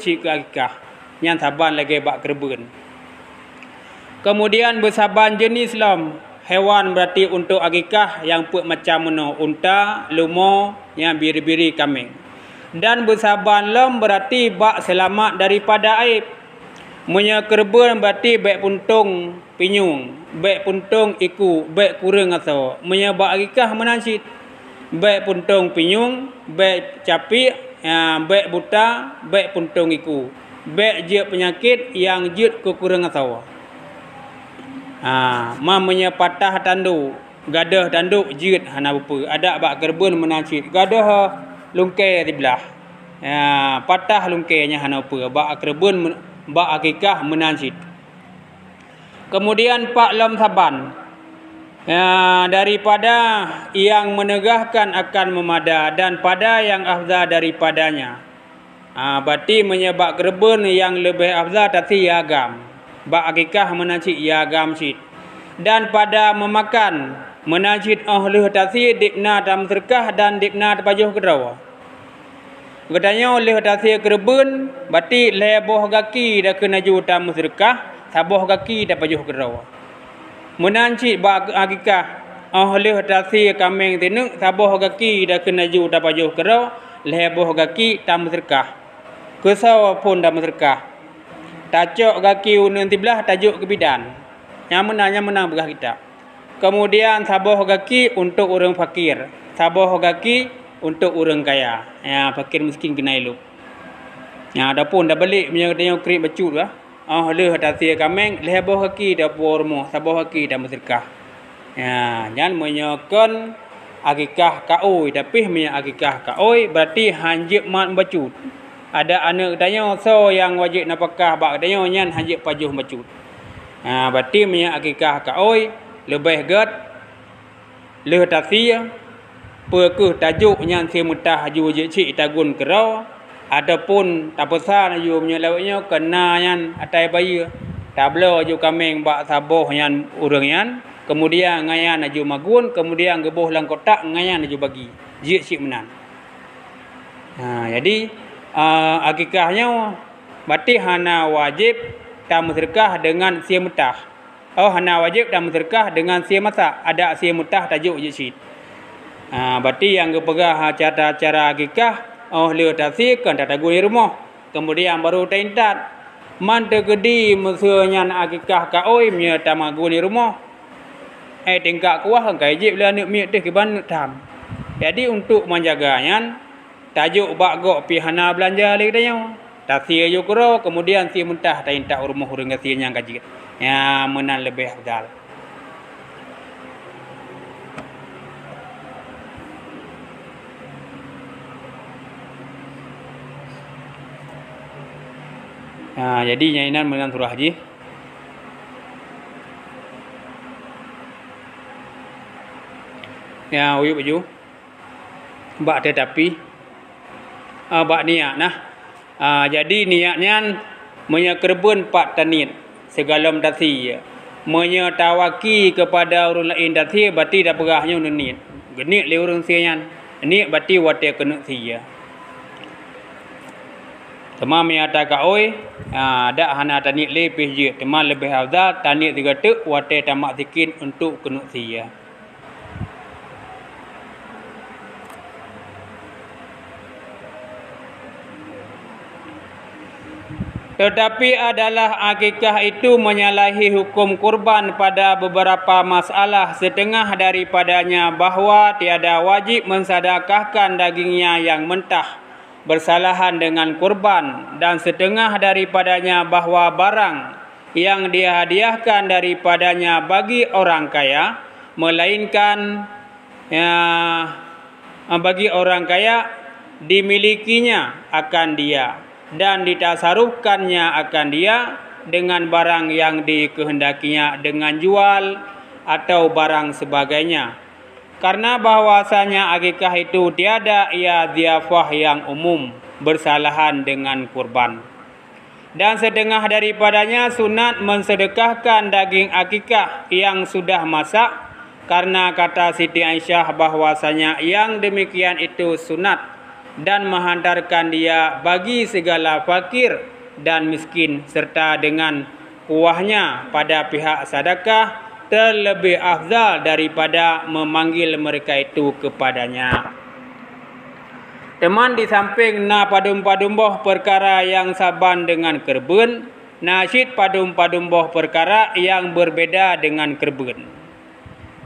cik ke akikah. Yang saban lagi bak kerben. Kemudian bersaban jenis lam. Hewan berarti untuk akikah yang put macam mana. Unta, lumo, yang biri-biri kambing. Dan bersaban lam berarti bak selamat daripada aib. Munya kerben berarti baik puntung pinyung, baik puntung iku, baik kurang atau. Munya bak akikah menansit. Baik puntung pinyung, baik capik, baik buta, baik puntung iku. Baik jut penyakit yang jut kekurang atau. Mamanya patah tandu, gadah tanduk jut hana apa. Ada bak kerben menansit. Gadah lungkai di belah. Patah lungkainya hana apa. Bak kerben bak akikah menansit. Kemudian pak lam saban. Daripada yang menegahkan akan memada dan pada yang afdal daripadanya. Berarti menyebab kerben yang lebih afdal tadi agam. Bak akikah menansit agam sit. Dan pada memakan menansit oleh tadi dipna dalam terkah dan dipna terpajuh kerawa. Katanya oleh tadi kerben berarti leboh kaki dah kena juta musyrikah, saboh kaki dah pajuh kerawa. Menanci bak akikah oleh tasi kambing tinuk saboh kaki dah kena juta pajuh kerawa, leboh kaki tam musyrikah. Kesau pun dah musyrikah. Tacok kaki unun tibelah tajuk ke bidan. Yang menang begah kita. Kemudian saboh kaki untuk orang fakir, saboh kaki untuk orang kaya. Fakir miskin kena elok. Dah pun dah balik punya katanya krip bacut lah. Leh tasi kambing, leboh kaki dah pormo, saboh kaki dah musyrikah. Jangan menyokan akikah kaoi, tapi punya akikah kaoi berarti hanjib mat bacut. Ada anak katanya so yang wajib napakah bak katanya nyan hanjib pajuh bacut. Berarti punya akikah kaoi lebih gad leh tasi pekeh tajuk nyan si mutah haju je cik tagun kerau. Adapun tak besar aju punya lawaknya kena yan atai bayi. Tablo aju kambing bak saboh yan urang yan. Kemudian ngayan aju magun, kemudian geboh lang kotak ngayan aju bagi. Jik cik menan. Jadi akikahnya berarti hana wajib tak musyrikah dengan si mutah. Hana wajib tak musyrikah dengan si masak. Ada si mutah tajuk je cik. Berarti yang kepegah cara-cara akikah oleh tasi kan tak tagu di rumah. Kemudian baru taintat. Man tergedi mesenya akikah kaoi nya tamagu di rumah. Tingkak kuah kan kajib lah nak miut teh keban tam. Jadi untuk menjaganya tajuk bak gok pihana belanja lagi tanya. Tasi ayo kero kemudian si muntah taintat rumah urang kasi yang kajit. Menan lebih afdal. Jadi nyainan menang surah haji. Uyuk baju. Bak tetapi bak niat nah. Jadi niatnya menyekerben pak tanit segalam tasi. Menyetawaki kepada orang lain tasi berarti dah perahnya niat. Genit le orang sian. Niat berarti wate kena sia. Tema miata kaoi ada hana tanit le pih tema lebih afdal tanit 3 tek wate tamak sikin untuk kena sia. Tetapi adalah akikah itu menyalahi hukum kurban pada beberapa masalah, setengah daripadanya bahawa tiada wajib mensedekahkan dagingnya yang mentah bersalahan dengan kurban, dan setengah daripadanya bahawa barang yang dihadiahkan daripadanya bagi orang kaya, melainkan bagi orang kaya dimilikinya akan dia dan ditasarufkannya akan dia dengan barang yang dikehendakinya dengan jual atau barang sebagainya. Karena bahwasanya akikah itu tiada ia ziafah yang umum bersalahan dengan kurban. Dan setengah daripadanya sunat mensedekahkan daging akikah yang sudah masak, karena kata Siti Aisyah bahwasanya yang demikian itu sunat dan menghantarkan dia bagi segala fakir dan miskin serta dengan kuahnya pada pihak sedekah terlebih afdal daripada memanggil mereka itu kepadanya. Teman di samping na padum-padumboh perkara yang saban dengan kerben, nasyid padum-padumboh perkara yang berbeda dengan kerben.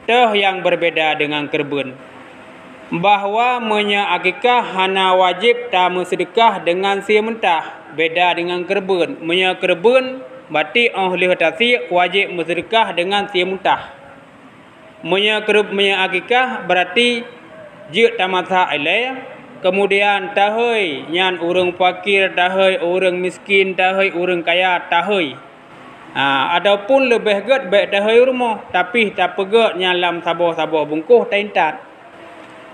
Teh yang berbeda dengan kerben. Bahawa menya akikah hana wajib tamu sedekah dengan sia mentah. Beda dengan kerben. Menya kerben berarti ahli tasi wajib bersedekah dengan sia mentah. Menya akikah berarti je tamasa ilai. Kemudian tahai nyan orang fakir, tahai orang miskin, tahai orang kaya, tahai. Adapun lebih get baik tahai rumah, tapi tak pegat nyalam sabah-sabah bungkuh taintat.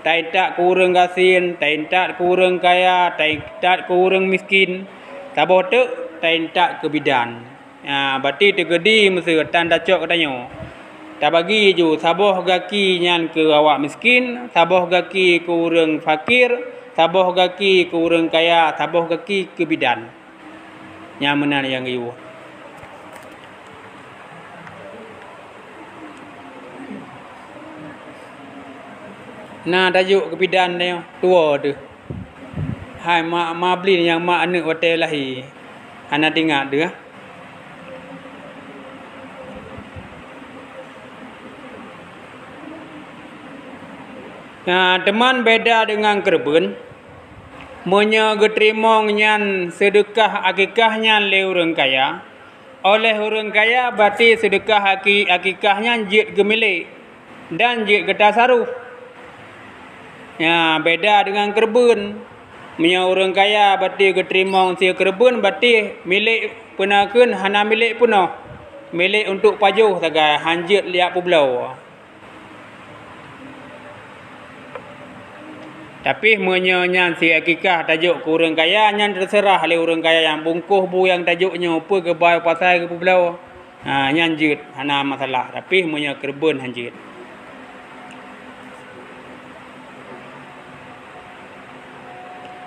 Taintat ke orang gasin, taintat ke orang kaya, taintat ke orang miskin. Sabah tu taintat ke bidan. Berarti tegedi mesti tanda cok katanya. Tak bagi je sabah gaki nyan ke awak miskin, sabah gaki ke orang fakir, sabah gaki ke orang kaya, sabah gaki ke bidan. Yang mana yang ibu. Nah tajuk ke bidan dia tua tu. Hai mak beli yang mak anak hotel lahir. Hana tinggal tu. Teman beda dengan kerben. Menya geterima nyan sedekah akikahnya le orang kaya. Oleh orang kaya berarti sedekah akikahnya jid gemilik dan jid getasaruf. Beda dengan kerben. Menya orang kaya berarti geterima sia kerben berarti milik penakeun hana milik punah. Milik untuk pajuh sagai hanjit liak pulau. Tapi menyanyian si akikah tajuk ke orang kaya, nyan terserah oleh orang kaya yang bungkuh bu yang tajuknya apa ke bayi pasal ke pulau. Nyan jid, hana masalah. Tapi menyanyi kerben hanjit.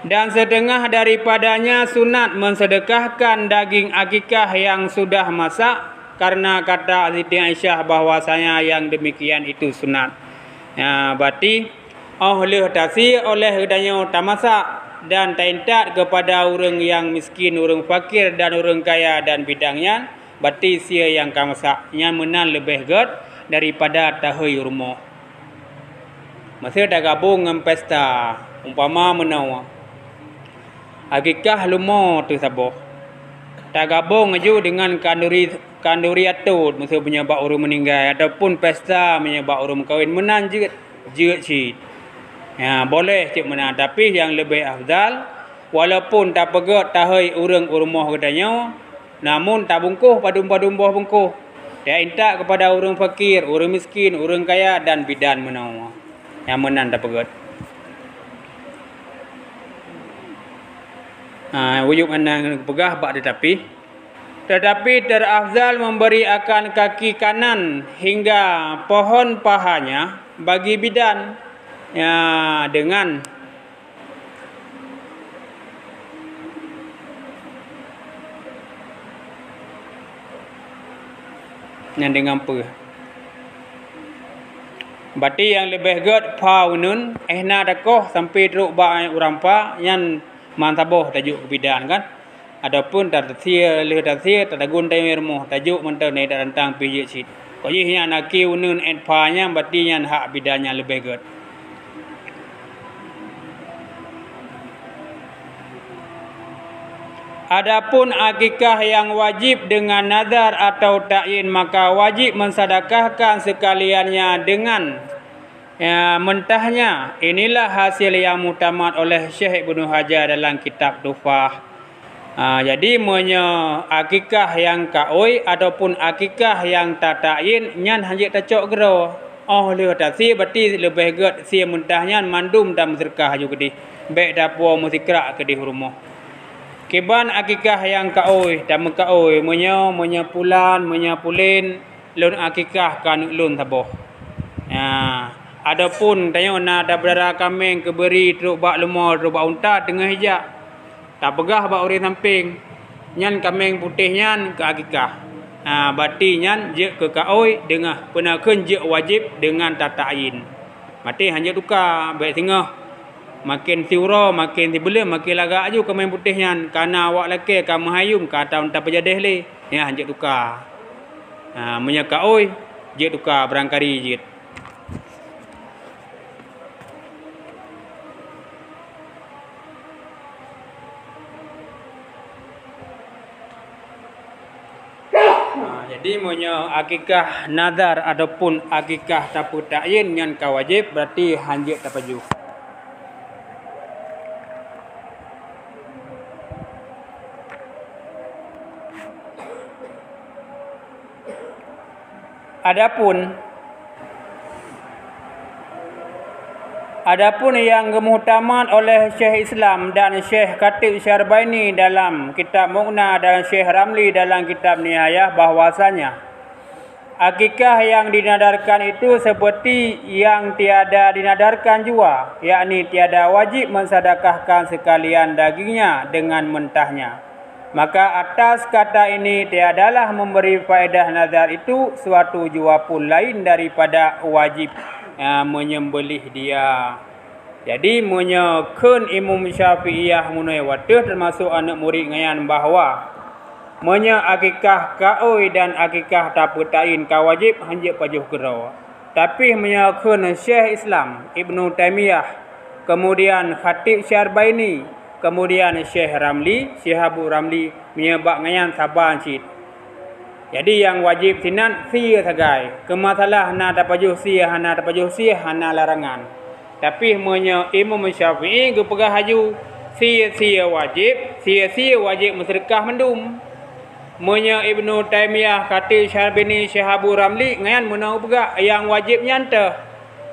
Dan setengah daripadanya sunat mensedekahkan daging akikah yang sudah masak, karena kata Siti Aisyah bahwasanya yang demikian itu sunat. Berarti oleh tasi oleh kedanya tamasak dan taintat kepada orang yang miskin, orang fakir dan orang kaya dan bidangnya, berarti sia yang kamasak yang menan lebih ged daripada tahai rumah. Masa dah gabung dengan pesta umpama menau akikah lumo tu sabah. Tak gabung aju dengan kanduri atud masa menyebab orang meninggal ataupun pesta menyebab orang kahwin menan je cik. Boleh cik menang, tapi yang lebih afdal walaupun tak pegat tahai orang rumah katanya, namun tak bungkuh padum-padumboh bungkuh. Dia intak kepada orang fakir, orang miskin, orang kaya dan bidan menang. Yang menang tak pegat. Wujud menang pegah bak tetapi terafdal memberi akan kaki kanan hingga pohon pahanya bagi bidan. Dengan apa? Berarti yang lebih ged paunun ehna dakoh sampai teruk ba orang pa yang mantaboh tajuk kebidan kan. Adapun tersia leh tersia tadagun tay rumah tajuk mentau nei tentang pijit sit. Ko nya nak kiunun en pa nya berarti yang hak bidannya lebih ged. Adapun akikah yang wajib dengan nazar atau ta'yin, maka wajib mensedekahkan sekaliannya dengan mentahnya. Inilah hasil yang mutamad oleh Syekh Ibnu Hajar dalam kitab Tufah. Jadi akikah yang kaoi ataupun akikah yang tak ta'yin nyan hanya tacok gero. Oleh tasi berarti lebih ged sia mentahnya mandum dan sedekah juga di. Baik dapur musikrak ke di rumah. Keban akikah yang kaoi dan mekaoi menyapulan menyapulin lun akikah kan lun taboh. Adapun tanya nak ada berdarah kambing ke beri teruk bak lemah teruk bak unta tengah hijak. Tak pegah bak orang samping. Nyan kambing putih nyan ke akikah. Berarti nyan je ke kaoi dengan penakeun je wajib dengan tata ain. Mati hanya tukar baik tengah. Makin tiura makin tibele makin lagak aju kambing putih nyan kana awak laki ka mahayum ka taun tak pejadeh le. Ya hanya tukar. Menya kaoi je tukar berangkari je. Jadi monya akikah nazar ataupun akikah tapu ta'yin yang kawajib berarti hanjit tapaju. Adapun yang kemuhtaman oleh Syekh Islam dan Syekh Khatib Syarbaini dalam kitab Mughna dan Syekh Ramli dalam kitab Nihayah bahwasanya akikah yang dinadarkan itu seperti yang tiada dinadarkan jua, yakni tiada wajib mensedekahkan sekalian dagingnya dengan mentahnya. Maka atas kata ini tiadalah memberi faedah nazar itu suatu jua pun lain daripada wajib menyembelih dia. Jadi menyekeun Imam Syafi'iyah munai wadah termasuk anak murid ngayan bahawa akikah kaoi dan akikah tapu ta'in ka wajib hanjit pajuh kera. Tapi menyekeun Syekh Islam Ibnu Taimiyah, kemudian Khatib Syarbaini, kemudian Syekh Ramli, Syekh Abu Ramli menyebab ngayan sabar cid. Jadi yang wajib sinan sia sagai. Kemasalah na tapajuh sia hana tapajuh sia hana larangan. Tapi menyo Imam Syafi'i ge pegah haju sia wajib bersedekah mendum. Menyo Ibnu Taimiyah, Khatib Syarbini, Syekh Abu Ramli ngayan menau pegah yang wajibnya ente.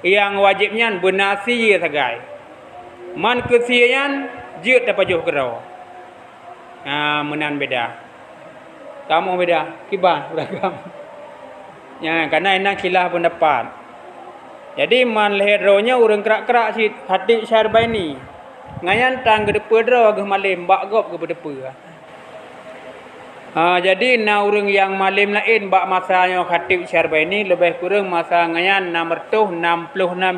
Yang wajibnya benar sia sagai. Man ke sia yan je tapajuh kera. Menan beda. Kamu beda, kibar beragam. Ya, karena enak khilaf pendapat. Jadi man lehronya urang kerak-kerak si Khatib Syarbaini. Ngayan tang gedepe dro ge malim bak gop ge bedepe. Jadi na urang yang malim lain bak masanya Khatib Syarbaini lebih kurang masa ngayan 666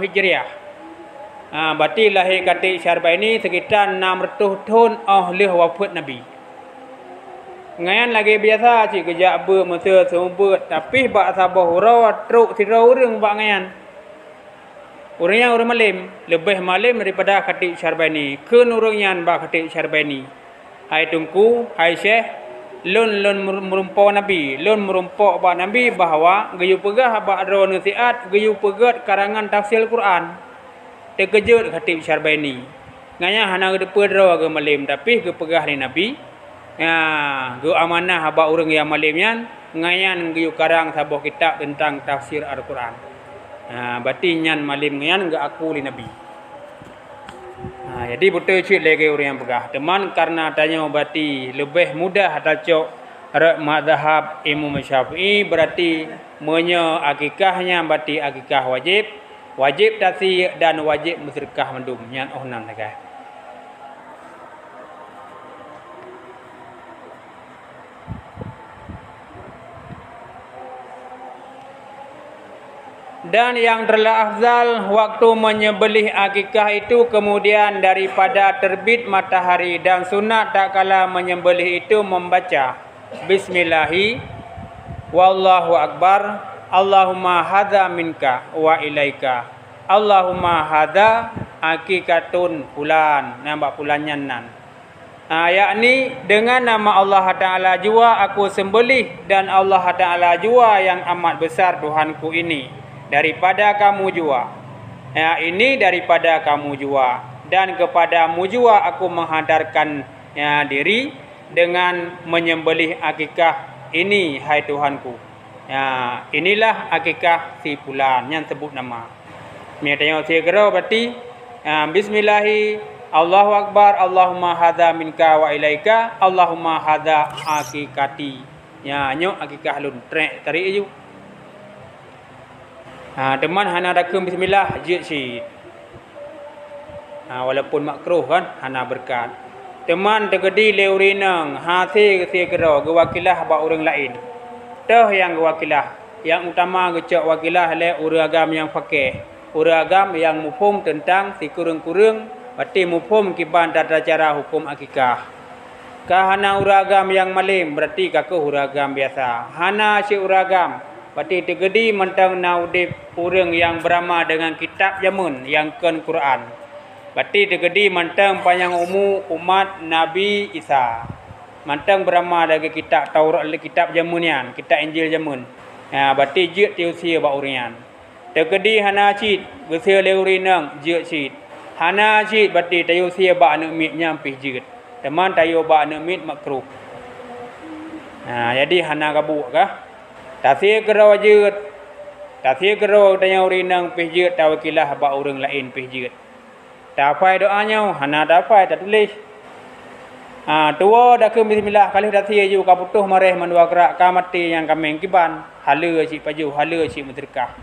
Hijriah. Berarti lahir Khatib Syarbaini sekitar 600 tahun leh wafat Nabi. Ngayan lagi biasa cik kejap ber masa seumpet tapi bak sabah hurau truk sirau urang bak ngayan. Urang yang urang malim lebih malim daripada Khatib Syarbaini. Keun urang yang bak Khatib Syarbaini. Hai tungku, hai Syekh, lun merumpau Nabi, lun merumpau bak Nabi bahawa gayu pegah bak ro nasihat, gayu pegat karangan tafsir Quran. Terkejut Khatib Syarbaini. Ngayan hana gedepe ro ge malim tapi ge pegah ni Nabi. Go amanah abak orang yang malimnya ngayan giu karang sabuh kitab tentang tafsir Al-Quran. Berarti nyan malim ngayan gak aku li Nabi. Jadi betul cik lagi orang yang pegah. Teman karena tanya berarti lebih mudah tacok mazhab Imam Syafi'i berarti menyo akikahnya berarti akikah wajib tasi dan wajib bersedekah mendum nyan nan guys. Dan yang telah afzal waktu menyembelih akikah itu kemudian daripada terbit matahari, dan sunat tak kala menyembelih itu membaca Bismillahi wallahu akbar, Allahumma hadza minka wa ilaika, Allahumma hadza akikatun fulan, nampak fulannya nan. Yakni dengan nama Allah Ta'ala jua aku sembelih, dan Allah Ta'ala jua yang amat besar Tuhanku ini. Daripada kamu jua. Ini daripada kamu jua. Dan kepadamu jua aku menghadarkan diri dengan menyembelih akikah ini, hai Tuhanku. Inilah akikah si fulan yang sebut nama. Miatanya segera berarti Bismillahi Allahu Akbar, Allahumma hadza minka wa ilaika, Allahumma hadza akikati. Nyok akikah lun trek tarik je. Teman hana dakum bismillah jid syid. Walaupun makruh kan hana berkat. Teman tegedi leurinang hati kero gewakilah ba orang lain. Teh yang gewakilah. Yang utama gecok wakilah le uragam yang fakih. Uragam yang mufhum tentang si kurung-kurung berarti mufhum kiban tata cara hukum akikah. Kahana uragam yang malim berarti kaku uragam biasa. Hana si uragam berarti tegedi mentang naudip urang yang berama dengan kitab jamun yang ken Quran. Berarti tegedi mentang panjang umat Nabi Isa. Mentang berama dengan kitab Taurat, kitab jamunian, kitab Injil jamun. Berarti jid tiusia ba urian. Tegedi hana cid gesia leurinang jid cid. Hana cid berarti tiusia ba anak mit nyampih jid. Teman tayo ba anak mit makruh. Jadi hana kabuk kah? Tasir kero jid. Tasir kero tanya urinang pih jid tawakilah ba orang lain pih jid. Tafai doanya hana tafai tak tulis. Tua dah ke bismillah kali tasir ju ka putuh mareh mandua kerak ka mati yang kameng kiban. Hala cik paju, hala cik mudrikah.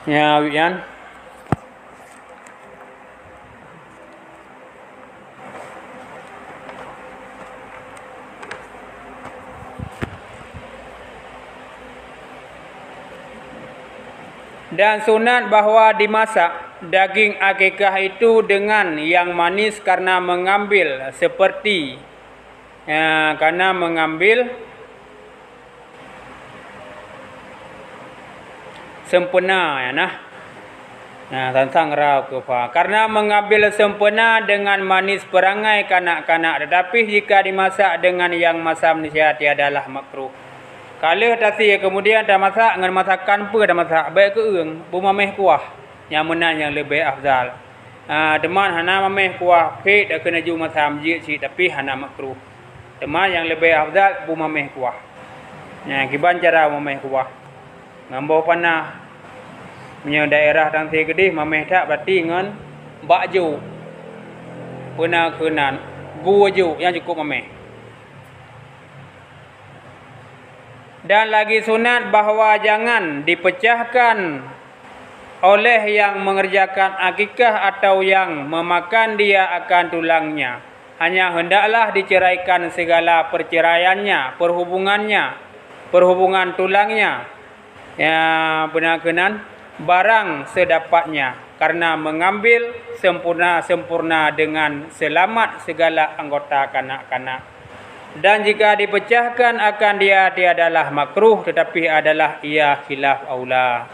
Ya wian. Dan sunat bahawa dimasak daging akikah itu dengan yang manis karena mengambil seperti karena mengambil sempena tantang rau kefa karena mengambil sempena dengan manis perangai kanak-kanak, tetapi jika dimasak dengan yang masam niscaya tiadalah makruh. Kalau tasi kemudian dah masak dengan masakan apa dah masak baik ke eung mameh kuah yang menang yang lebih afdal. Teman hana mameh kuah pek dah kena ju masam jid si tapi hana makruh. Teman yang lebih afdal mameh kuah. Kiban cara mameh kuah. Ngambau panah punya daerah tangsi gedih mameh tak berarti ngan bakju. Pena kenan gua ju yang cukup mameh. Dan lagi sunat bahawa jangan dipecahkan oleh yang mengerjakan akikah atau yang memakan dia akan tulangnya. Hanya hendaklah diceraikan segala perceraiannya, perhubungan tulangnya, benar-benar barang sedapatnya. Karena mengambil sempurna dengan selamat segala anggota kanak-kanak. Dan jika dipecahkan akan dia tiadalah makruh tetapi adalah ia khilaf aula.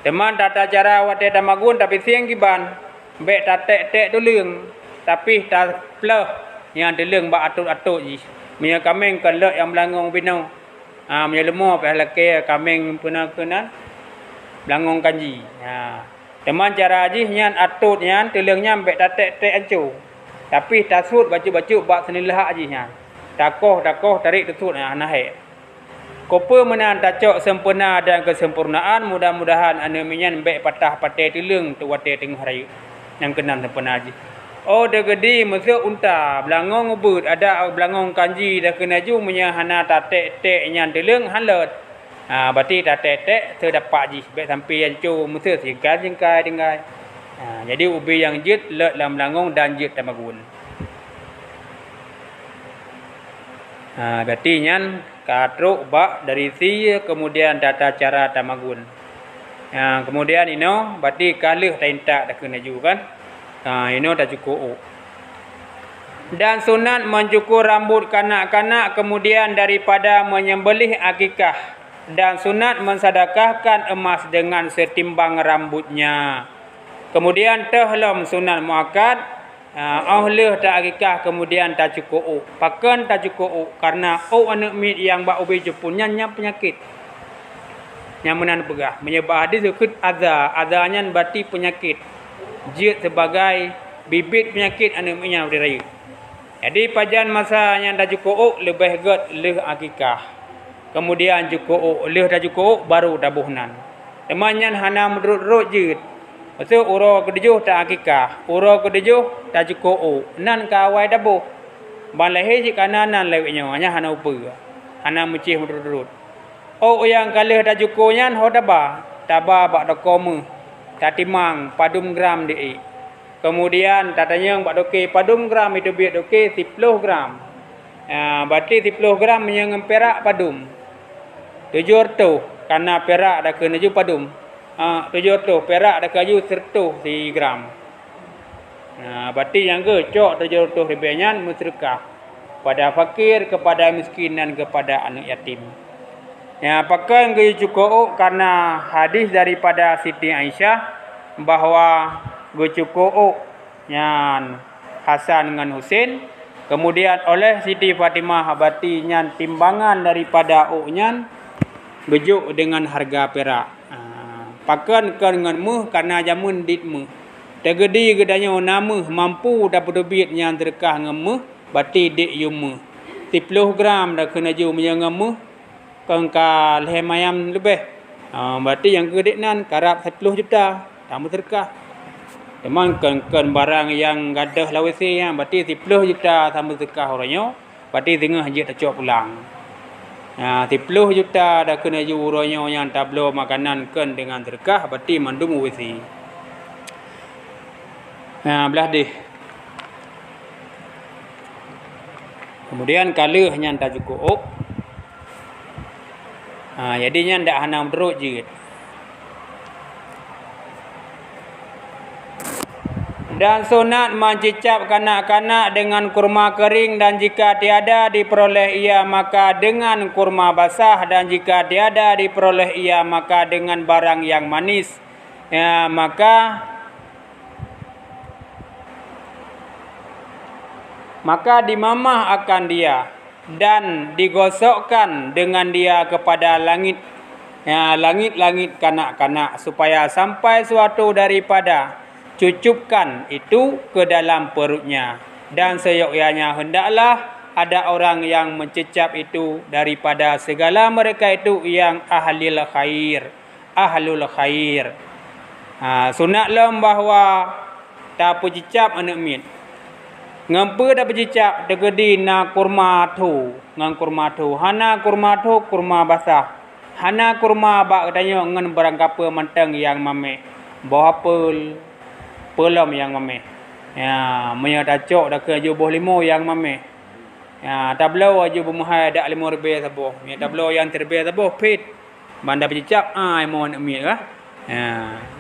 Teman tata cara wate tamagun tapi siang kiban. Bek tatek-tek tulung tapi tak pleh yang deleng ba atut-atut ji. Mia kameng kelek yang melangong binau. Mia lemah pe leke kameng puna-puna melangong kanji. Teman cara ji nyan atut nyan tulung nyam bek tatek-tek ancu. Tapi tasut baju-baju bak senilah ji nyan. Takoh tarik tutut naik. Kopa menan tacok sempurna dan kesempurnaan mudah-mudahan anu minyan baik patah patai tilung tu wate tengah raya yang kenan sempurna aji. Oh degedi masuk unta belangong ubud ada belangong kanji dah kena ju menya hana tatek-tek nyan tilung halat. Berarti tatek-tek terdapat ji baik sampai yang cu masuk singkai dengai. Jadi ubi yang jid let lam belangong dan jid tamagun. Berarti nyan katruk bak dari si kemudian tata cara tamagun. Kemudian ino berarti kalih taintak dah kena ju kan. Ino dah cukup. Dan sunat mencukur rambut kanak-kanak kemudian daripada menyembelih akikah. Dan sunat mensedekahkan emas dengan setimbang rambutnya. Kemudian tehlam sunat muakkad. Ahlih tak akikah kemudian tak cukup. Pakan tak cukup karena anak mit yang bak ubi jepunnya penyakit. Yang menan pegah menyebab hadis ikut azanya berarti penyakit. Jid sebagai bibit penyakit anak mitnya beraya. Jadi pajan masa yang tak cukup lebih get leh akikah. Kemudian cukup leh tak cukup baru dabuhnan. Temannya hana menurut jid. Maksud uro kedejuh tak akikah, uro kedejuh tak cukup. Nan kawai dabuh. Ban leher jik kanan nan lewiknya hanya hana upa. hana mencih mudurut. Oh yang kalah dah cukup nyan ho taba bak dokome tatimang padum gram di. Kemudian tatanya bak doke padum gram itu biak doke 10 gram. Berarti 10 gram yang perak padum. 700 karena perak dah kena ju padum. 700 perak dah kaju 100 gram. Berarti yang ke cok 700 lebihnya musyrikah pada fakir, kepada miskin dan kepada anak yatim. Pakai yang cukup karena hadis daripada Siti Aisyah bahawa cukup yang Hasan dengan Husain, kemudian oleh Siti Fatimah berarti yang timbangan daripada uknya bejuk dengan harga perak. Pakai dengan mu karena jamun dit mu. Tegedi gedanya nama mampu dapat duit yang terkah dengan mu berarti dik yumu. 10 gram dah kena ju menyangam mu kengka lehem ayam lebih. Berarti yang kedek nan karap 10 juta. Tak terkah. Teman kan barang yang gadah lawisi yang berarti 10 juta sama terkah orangnya. Berarti tengah je tak cok pulang. 10 juta dah kena ju orangnya yang tablo makanan kan dengan terkah berarti mandum wisi. Belah deh. Kemudian kalau hanya tak cukup. Jadinya ndak hana beruk je. Dan sunat mencicap kanak-kanak dengan kurma kering dan jika tiada diperoleh ia maka dengan kurma basah dan jika tiada diperoleh ia maka dengan barang yang manis. Maka dimamah akan dia dan digosokkan dengan dia kepada langit. Langit-langit kanak-kanak supaya sampai suatu daripada cucupkan itu ke dalam perutnya. Dan seyogyanya hendaklah ada orang yang mencecap itu daripada segala mereka itu yang ahlul khair. Sunatlah bahawa tak pecicap anak mit. Ngampu dah bercicap tegedi na kurma tu. Ngan kurma tu. Hana kurma tu kurma basah. Hana kurma bak katanya ngan barang kapa mantang yang mame. Bawa pelom yang mame. Menya tacok dah ke jubuh limo yang mame. Tablau aju bumuhai dak limo rebe sabuh. Menya tablau yang terbe sabuh pit. Banda bercicap mau nak mi lah.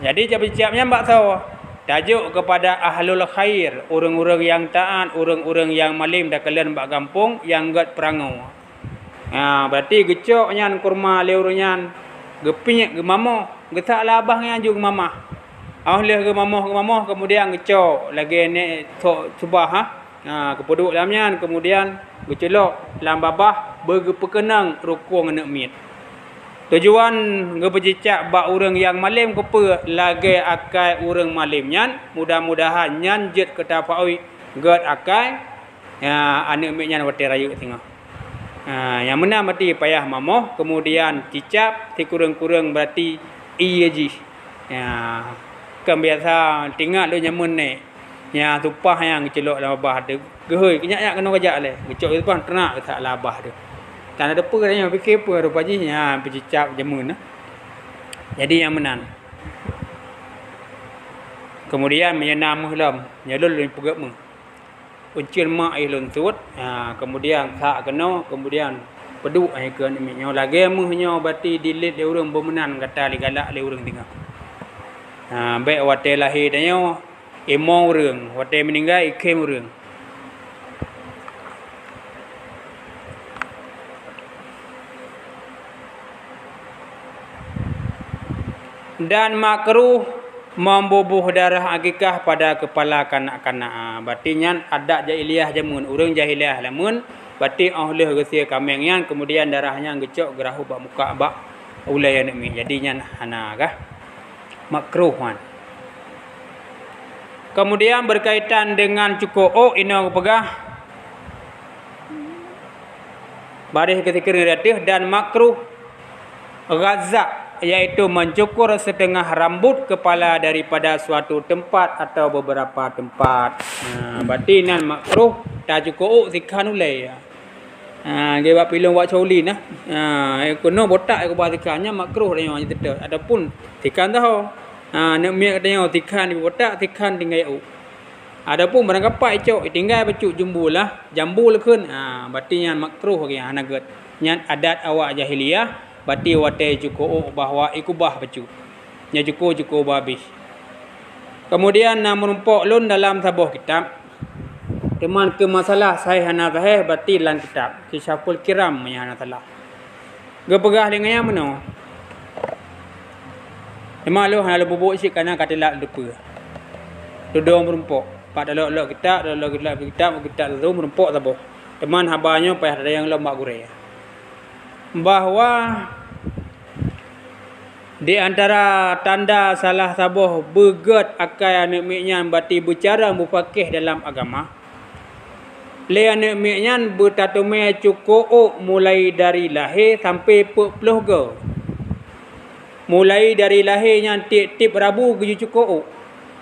Jadi cap bercicapnya mbak tahu. Tajuk kepada ahlul khair, orang-orang yang taat, orang-orang yang malim dah kalian bak kampung yang gat perangau. Berarti gecoknya kurma leurunyan, gepinyek gemamo, getak labah nya ju gemamah. Leh gemamo kemudian gecok lagi ni subah kepuduk dalamnya kemudian gecelok lam babah bergepekenang rukung anak mit. Tujuan ngepecicak bak orang yang malim kepa lagi akai orang malimnya mudah-mudahan nyan jet ketapaui gad akai anak miknya wati rayu tengah. Yang mana mati payah mamoh kemudian cicap ti kurang-kurang berarti iya ji. Kan biasa tinggal dia nyamun ni. Yang tupah yang celok dalam babah dia. Gehoi kenyak-nyak kena kajak le. Gecok itu pun ternak ke tak labah dia. Tak ada apa katanya fikir apa rupa je bercicap jamun. Jadi yang menan. Kemudian menyenam helam, nyalul ni pegak mu. Uncil mak ilun sud, kemudian tak kena, kemudian peduk ai ke ni nyo lagi mu nyo berarti dilit dia urang bermenan kata li galak li urang tengah. Baik wate lahir danyo emo urang, wate meninggal ikem urang. Dan makruh membubuh darah akikah pada kepala kanak-kanak. Berarti nyan adat jahiliah jamun, urang jahiliah lamun berarti oleh gesia kameng yang kemudian darahnya gecok gerahu bak muka bak ulai anak mi. Jadi nyan hana kah? Makruh man. Kemudian berkaitan dengan cukup ino pegah baris ketika relatif dan makruh ghazak iaitu mencukur setengah rambut kepala daripada suatu tempat atau beberapa tempat. Berarti nan makruh tak cukup sikan ulai. Dia buat pilih buat colin lah. Kena botak aku buat tikannya makruh dia yang tetap. Adapun tikan tahu. Nak miak katanya tikan di botak, tikan tinggal u. Adapun barang kapai cok tinggal bacuk jumbu lah, jambu lekun. Berarti yang makruh ke yang nagat. Yang adat awak jahiliyah, berarti watai cukup bahwa ikubah bacuk. Yang cukup habis. Kemudian menumpuk lun dalam sabuh kitab. Teman ke masalah sahih hana sahih berarti dalam kitab Kisyaful Kiram yang hana salah. Gepegah dengan yang mana? Teman lu hana bubuk sik kana katelak depa. Dudung menumpuk. Pak dalok kitab tu menumpuk sabuh. Teman habanya payah ada yang lombak gureh. Bahawa di antara tanda salah sabuh begat akal anak miknya berarti bercara mufakih dalam agama. Le anak miknya bertatume cukup mulai dari lahir sampai 40 ke. Mulai dari lahirnya tip rabu ke cukup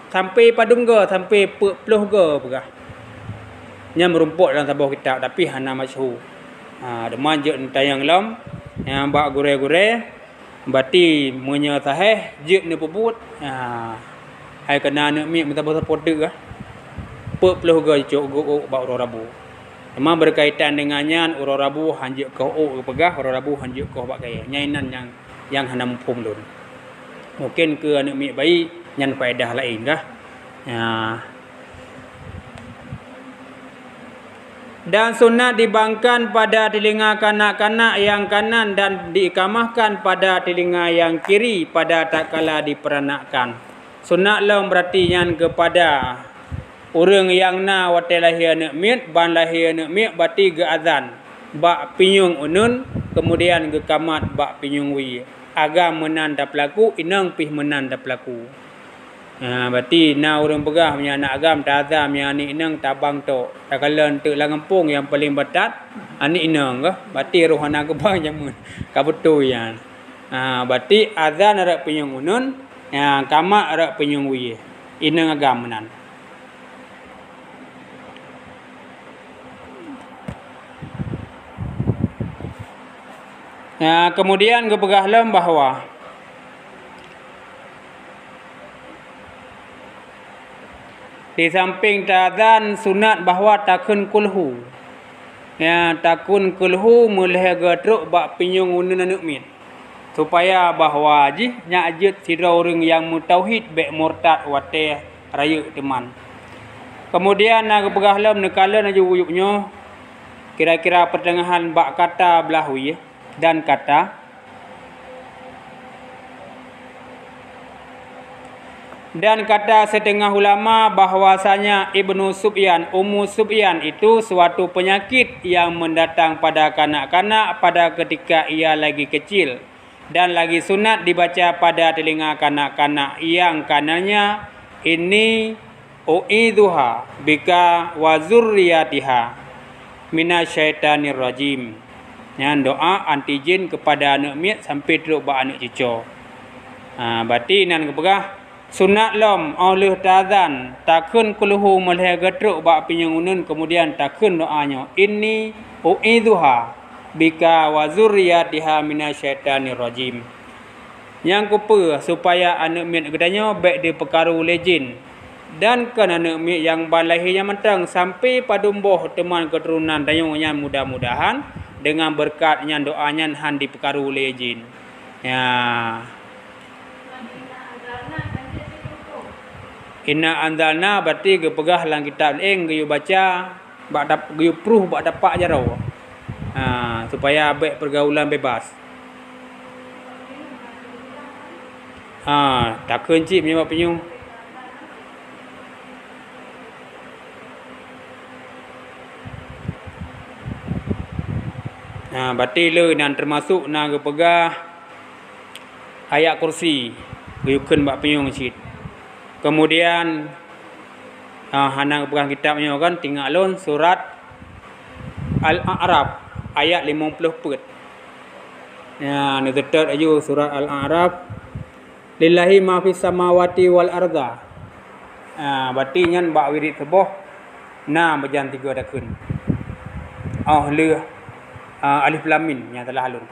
sampai padung ke sampai 40 ke pegah. Nya merumpuk dalam sabuh kitab tapi hana masyhur. Deman je tayang lam yang bak gure-gure berarti munya sahih je ne pebut. Hai kena anak mik minta support ke. 40 ke cukup bak rabu. Memang berkaitan dengannya urang rabu hanjuk kau pegah urang rabu hanjuk kau bak kaya. Nyainan yang hana mufhum lun. Mungkin ke anak mik bayi nyan faedah lain kah. Dan sunat dibangkan pada telinga kanak-kanak yang kanan dan diikamahkan pada telinga yang kiri pada tak kala diperanakkan. Sunat lam berarti yang kepada orang yang na watai lahir anak miat, ban lahir anak miat berarti ke azan. Bak pinyung unun, kemudian ke kamat bak pinyung wi. Agam menanda pelaku, inang pih menanda pelaku. Berarti na orang pegah punya anak agam tak azam yang ni inang tabang tok. Tak kala untuk langempung yang paling batat, ani inang ke. Berarti roh anak gebang jamun. Kabetul yang. Berarti azan arak pinyung unun, kamat arak pinyung wi. Inang agam menan. Kemudian kepegahlam bahawa di samping ta'adzan sunat bahawa takun kulhu. Takun kulhu mulai gatruk bak pinyung unun anak mit. Supaya bahawa nya ajut sira orang yang mutauhid bek murtad wateh raya teman. Kemudian kepegahlam nekala na juyuknya kira-kira pertengahan bak kata belahui dan kata setengah ulama bahwasanya Ibnu Subyan, Ummu Subyan itu suatu penyakit yang mendatang pada kanak-kanak pada ketika ia lagi kecil dan lagi sunat dibaca pada telinga kanak-kanak yang kanannya ini uidzuha bika wa zurriyatiha minasyaitanir rajim. Yang doa anti-jin kepada anak miat sampai teruk bak anak cucu. Berarti nan kepegah sunat lam oleh ta'adzan takun kulhu mulai gatruk bak pinyung unun kemudian takun doanya inni uidzuha bika wa zurriyatiha minasyaitanir rajim. Yang kepa supaya anak miat gedanya baik di perkara lejin dan kan anak miat yang balahirnya mentang sampai padumbuh teman keturunan dayungnya mudah-mudahan dengan berkatnya doanya han di perkara lejin. Inna anzalna berarti ge pegah lang kitab eng ge baca bak dap ge pruh bak dapat jarau. Supaya baik pergaulan bebas. Tak kencip punya bak penyung. Berarti le dan termasuk na ge pegah ayat kursi geyukeun bak penyung cit. Kemudian hana pegang kitabnya kan tinggal lon surat Al-A'raf ayat 54. Ni tetap aju surat Al-A'raf lillahi ma fis samawati wal arda. Berarti nyan bak wirid seboh na berjan 3 dakun. Le alif lam mim yang telah halun.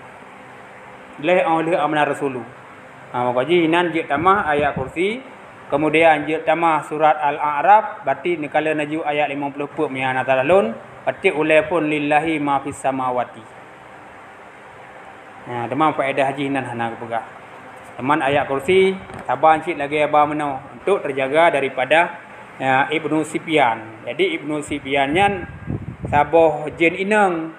Leh oleh amna rasulu. Maka ji nan je tamah ayat kursi, kemudian je tamah surat Al-A'raf, berarti nekala naju ayat 50 pun yang telah halun, berarti ulai pun lillahi ma fis samawati. Teman faedah haji nan hana pegah. Teman ayat kursi sabar cik lagi abah meno untuk terjaga daripada Ibnu Sufyan. Jadi Ibnu Sufyan nyan saboh jin inang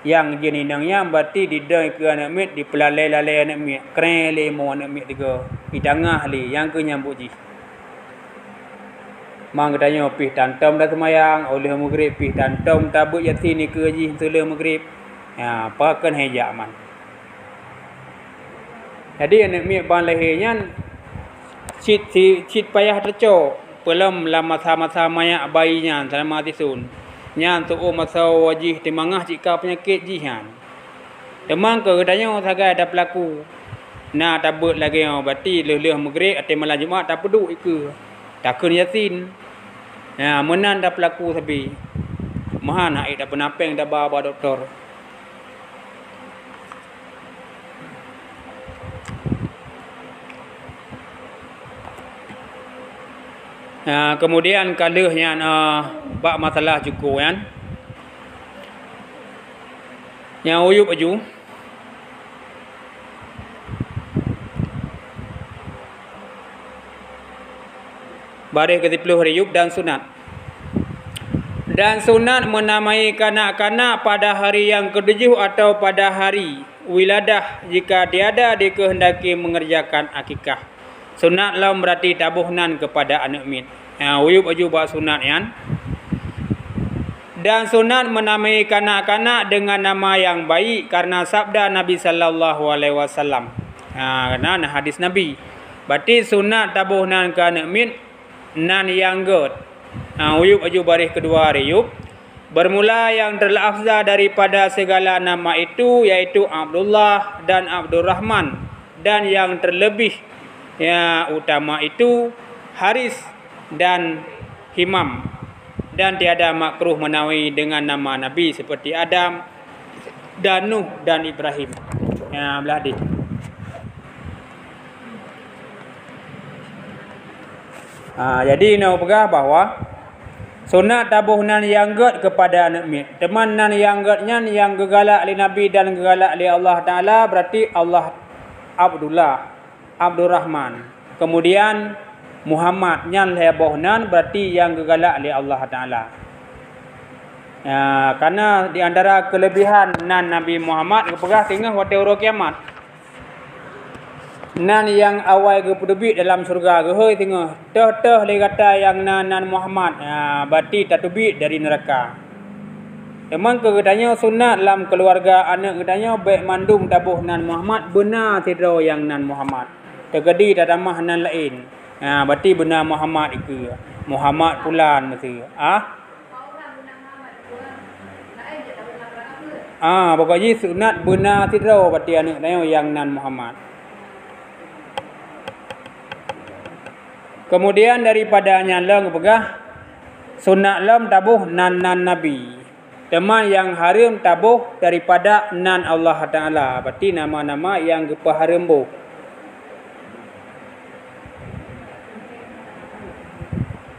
yang jin inangnya berarti didai ke anak mit di pelalai-lalai anak mit keren lemo anak mit tiga di tengah li yang ke nyambut ji mang katanya pih tantam dah semayang oleh maghrib pih tantam tabut yasin ni ke ji sele maghrib pakan hejak man. Jadi anak mit ban lahirnya cit payah tercok pelam la masa-masa maya bayinya selama tisun nyan tu masa wajih timangah jika penyakit jihan demang ke katanya sagai ada pelaku na tabut lagi berarti leh-leh maghrib atau malam Jumaat tak peduk ke takun yasin menan dah pelaku tapi mahan ai dah penapeng dah ba doktor. Kemudian kalahnya bak masalah cukup kan. Yang uyup aju. Baris ke-10 riyub dan sunat. Dan sunat menamai kanak-kanak pada hari yang ke-7 atau pada hari wiladah jika tiada dikehendaki mengerjakan akikah. Sunat lam berarti tabuhnan kepada anak mit. Uyup aju buat sunat kan. Dan sunat menamai kanak-kanak dengan nama yang baik karena sabda Nabi sallallahu alaihi wasallam. Karena hadis Nabi. Berarti sunat tabuhnan ke anak mit nan yang god. Uyup aju baris kedua riyub. Bermula yang terlafzah daripada segala nama itu yaitu Abdullah dan Abdurrahman dan yang terlebih utama itu Haris dan Himam dan tiada makruh menawi dengan nama Nabi seperti Adam dan Nuh dan Ibrahim. Belah di. Jadi nak pegah bahawa sunat tabuhnan yang god kepada anak mit. Teman nan yang godnya yang gegalak oleh Nabi dan gegalak oleh Allah Taala berarti Allah Abdullah, Abdurrahman. Kemudian Muhammad nyan lebohnan berarti yang gegalak oleh Allah Taala. Karena di antara kelebihan nan Nabi Muhammad kepegah tinggal waktu hari kiamat. Nan yang awal ke pedebit dalam surga ke hoi tengah teh le kata yang nan Muhammad berarti tak tebit dari neraka. Memang ke katanya sunat dalam keluarga anak katanya baik mandum tabuh nan Muhammad benar tidro yang nan Muhammad. Tergedi tak tamah nan lain. Berarti benar Muhammad itu. Muhammad pulan mesti. Pokoknya sunat benar tidro berarti anak katanya yang nan Muhammad. Kemudian daripadanya lang pegah sunat lam tabuh nan Nabi. Teman yang haram tabuh daripada nan Allah Taala. Berarti nama-nama yang haram bu.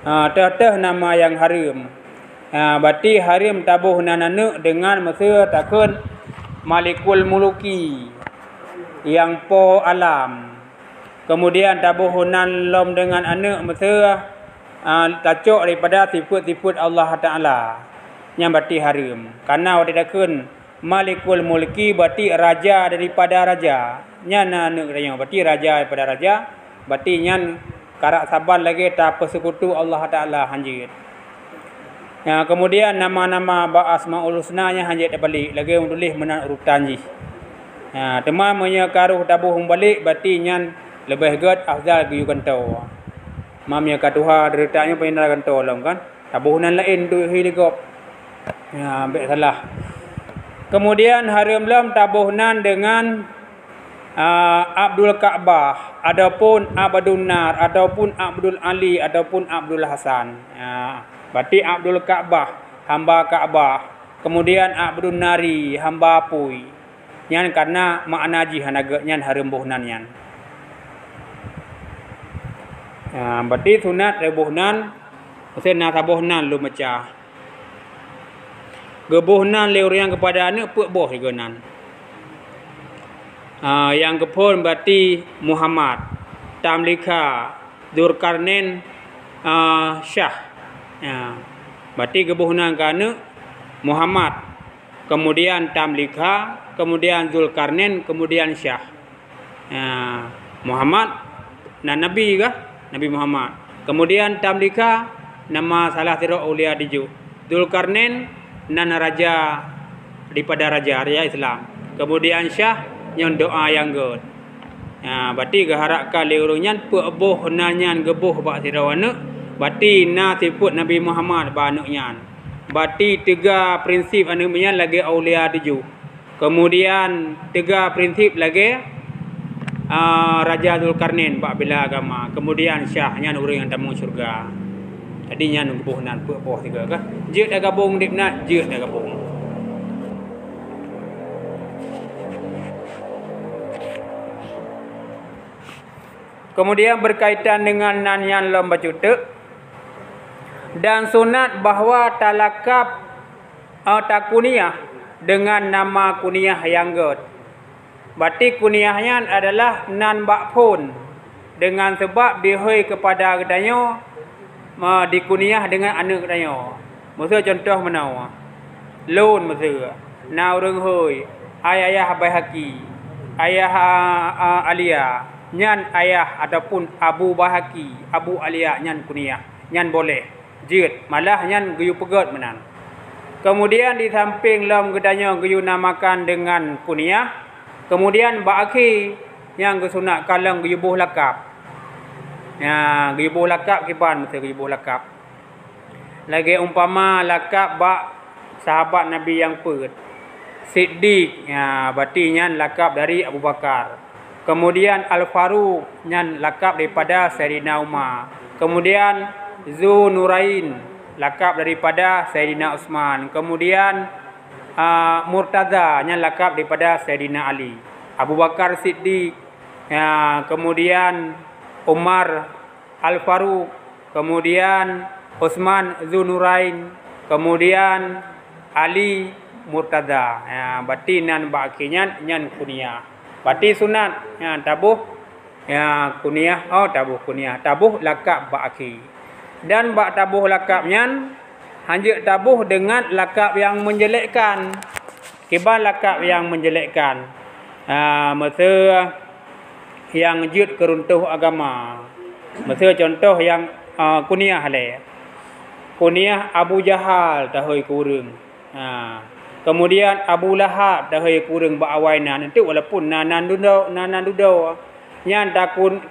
Teh nama yang haram. Berarti haram tabuh nan anak dengan masa takun Malikul Muluki yang po alam. Kemudian tabuhunan lom dengan anak masa tacuk daripada sifat-sifat Allah Ta'ala yang berarti haram. Karena waktu takun Malikul Mulki berarti raja daripada raja. Nyan anak katanya berarti raja daripada raja. Berarti nyan karak sabar lagi tak persekutu Allah Ta'ala hanjir. Kemudian nama-nama Asmaul Husna nya hanjir balik lagi menulis menang urutan ji. Teman menyekaruh tabuhung balik berarti nyan lebih god afdal ke kantau. Mamnya katuha deretaknya pengen kantau lah kan. Tabuhunan lain tu hiligop. Ambil salah. Kemudian haram lam tabuhunan dengan Abdul Ka'bah, adapun Abdul Nar, ataupun Abdul Ali, ataupun Abdul Hasan. Berarti Abdul Ka'bah, hamba Ka'bah. Kemudian abdun nari, hamba apui. Nyan karena makna ji hanaga nyan harembuh nan nyan. Berarti sunat rebuh nan, usen na tabuh nan lu macah. Gebuh nan le orang kepada anak puk boh juga nan. Yang kepun berarti Muhammad, Tamlika, Dzulkarnain, Syah. Berarti gebuh nan ke anak Muhammad, kemudian Tamlika, kemudian Dzulkarnain, kemudian Syah. Muhammad na Nabi kah? Nabi Muhammad. Kemudian Tamlika nama salah satu ulia diju. Dzulkarnain nan raja daripada raja Islam. Kemudian Syah yang doa yang good. Berarti geharakkan leurunyan peboh nanyan gebuh bak sirawana. Berarti na sifut Nabi Muhammad ba anaknya. Berarti tiga prinsip anaknya lagi aulia tujuh. Kemudian tiga prinsip lagi Raja Dzulkarnain bak bila agama. Kemudian Syah nyan orang yang tamu syurga. Jadi nyan gebuh nan peboh tiga kah? Jeut dah gabung dip nak, jeut dah gabung. Kemudian berkaitan dengan nan yang lomba cutek dan sunat bahawa talakab takuniah dengan nama kuniah yang god. Berarti kuniahnya adalah nan bakpun dengan sebab dihoi kepada gedanya dikuniah dengan anak gedanya. Maksud contoh mana? Lun maksud. Na urang hoi ayah Bahaki, ayah Alia, nyan ayah ataupun Abu Bahaki, Abu Alia nyan kuniah. Nyan boleh. Jeut malah nyan geyu pegot menan. Kemudian di samping lam gedanya geyu namakan dengan kuniah. Kemudian baki yang gesunat kalang geyu buh lakap. Geyu buh lakap kiban mesti geyu buh lakap. Lagi umpama lakap bak sahabat Nabi yang pet. Siddiq, berarti nyan lakap dari Abu Bakar. Kemudian Al-Faruq nyan lakap daripada Sayyidina Umar. Kemudian Dzunurain lakap daripada Sayyidina Utsman. Kemudian Murtaza nyan lakap daripada Sayyidina Ali. Abu Bakar Siddiq, kemudian Umar Al-Faruq, kemudian Utsman Dzunurain, kemudian Ali Murtaza. Berarti nan bakinya nyan kuniah. Berarti sunat tabuh kuniah, tabuh kuniah, tabuh lakab baki. Dan bak tabuh lakabnya hanya tabuh dengan lakab yang menjelekkan. Kiban lakab yang menjelekkan. Masa yang jut keruntuh agama. Masa contoh yang kuniah le. Kuniah Abu Jahal tahoi kurung. Kemudian Abu Lahab tahoi kurung bak awainan. Nanti walaupun nanan dudau. Yang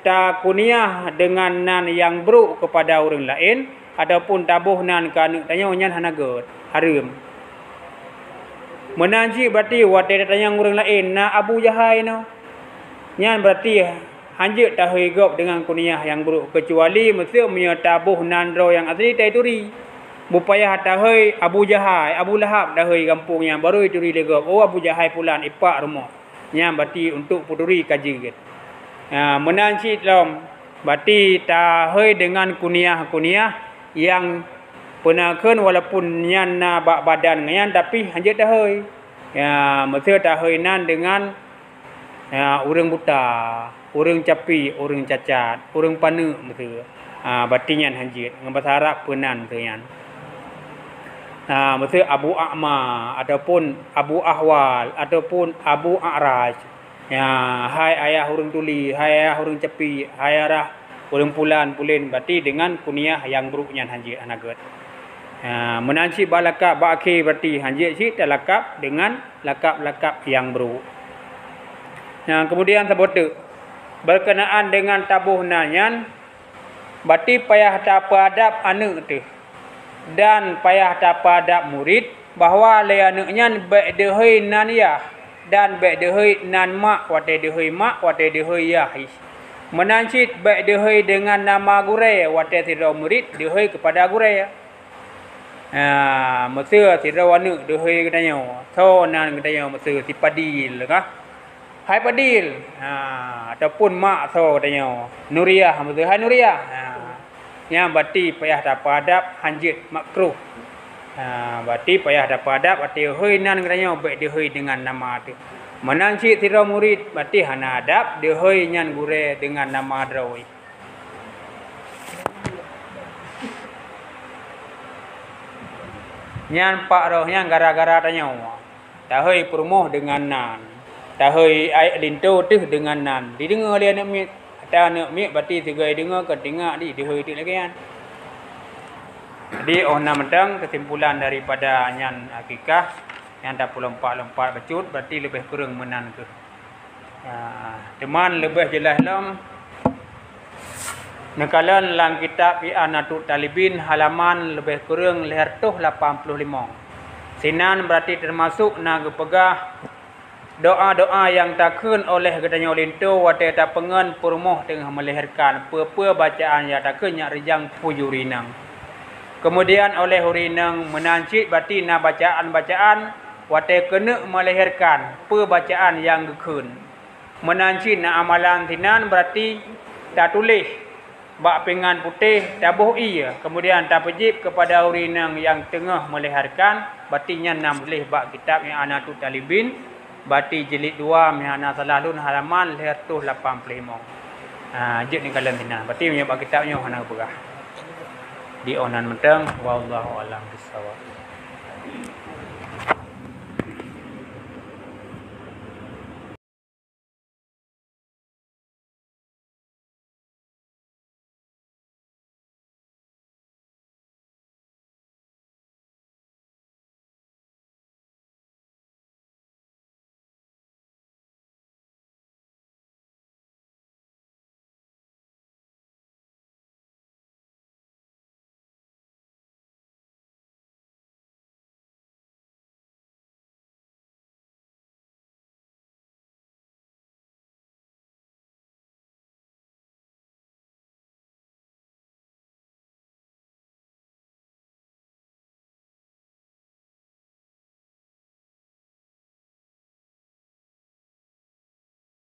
tak kuniah dengan nan yang buruk kepada orang lain ataupun tabuh nan kan tanya nyan hanagot haram. Menanji berarti wate tanya orang lain na Abu Jahal no. Nyan berarti hanjut tahui gop dengan kuniah yang buruk kecuali mesti punya tabuh nan ro yang asli taituri. Bupaya tahui Abu Jahal, Abu Lahab tahui kampungnya baru ituri legop. Oh Abu Jahal pulan ipak rumah. Nyan berarti untuk puturi kaji gitu. Menanci dalam berarti tahui dengan kuniah-kuniah yang penakan walaupun nyan na bak badan nyan tapi hanya tahui. Mesti tahui nan dengan orang buta, orang capi, orang cacat, orang pana mesti. Berarti nyan hanjit dengan bahasa Arab penan tu nyan. Mesti Abu A'ma ataupun Abu Ahwal ataupun Abu A'raj. Hai ayah orang tuli, hai ayah orang cepi, hai arah orang pulan pulin. Berarti dengan kuniah yang buruknya hanjit anagat. Menanci balakab baki berarti hanjit si talakab dengan lakab-lakab yang buruk. Kemudian sebut berkenaan dengan tabuh nanyan berarti payah tak adab anak tu dan payah tak adab murid bahawa le anaknya baik dehoi naniyah dan baik dehoi nan mak wate dehoi mak wate dehoi yah. Menancit baik dehoi dengan nama gure wate tidak murid dehoi kepada gure. Mesir tirawana dehoi katanya. So nan katanya Mesir si Padil kah? Hai Padil. Ataupun mak so katanya. Nuriyah Mesir hai Nuriyah. Yang berarti payah dapat adab hanjit makruh. Berarti payah dapat adab berarti hoi nan katanya baik dehoi dengan nama tu. Menanci tira murid berarti hana adab dehoi nyan gure dengan nama drawai. Nyan pak roh yang gara-gara tanya. Tahoi permoh dengan nan. Tahoi ai linto tu dengan nan. Didengar dia nak mit. Kata nak mit berarti tiga dengar ke tengok di dihoi tu lagi kan. Jadi ona mentang kesimpulan daripada nyan akikah yang dah lompat-lompat becut berarti lebih kurang menan ke. Teman lebih jelas lam. Nekalan dalam kitab I'anatul Talibin halaman lebih kurang 185. Sinan berarti termasuk nak pegah doa-doa yang takun oleh katanya lintu wate tak pengen permoh tengah melahirkan apa bacaan yang takun nyak rejang pujurinang. Kemudian oleh hurinang menancik berarti na bacaan-bacaan wate kena melahirkan bacaan yang gekun. Menancik na amalan sinan berarti tak tulis bak pingan putih tabuh iya kemudian tak pejib kepada urinang yang tengah melahirkan berarti nya 6 bak kitab yang I'anatul Talibin berarti jilid 2 mihana salalun halaman 185. Jid ni kalian tina berarti punya bak kitabnya hana berah di onan mentang wallahu alam bisawab.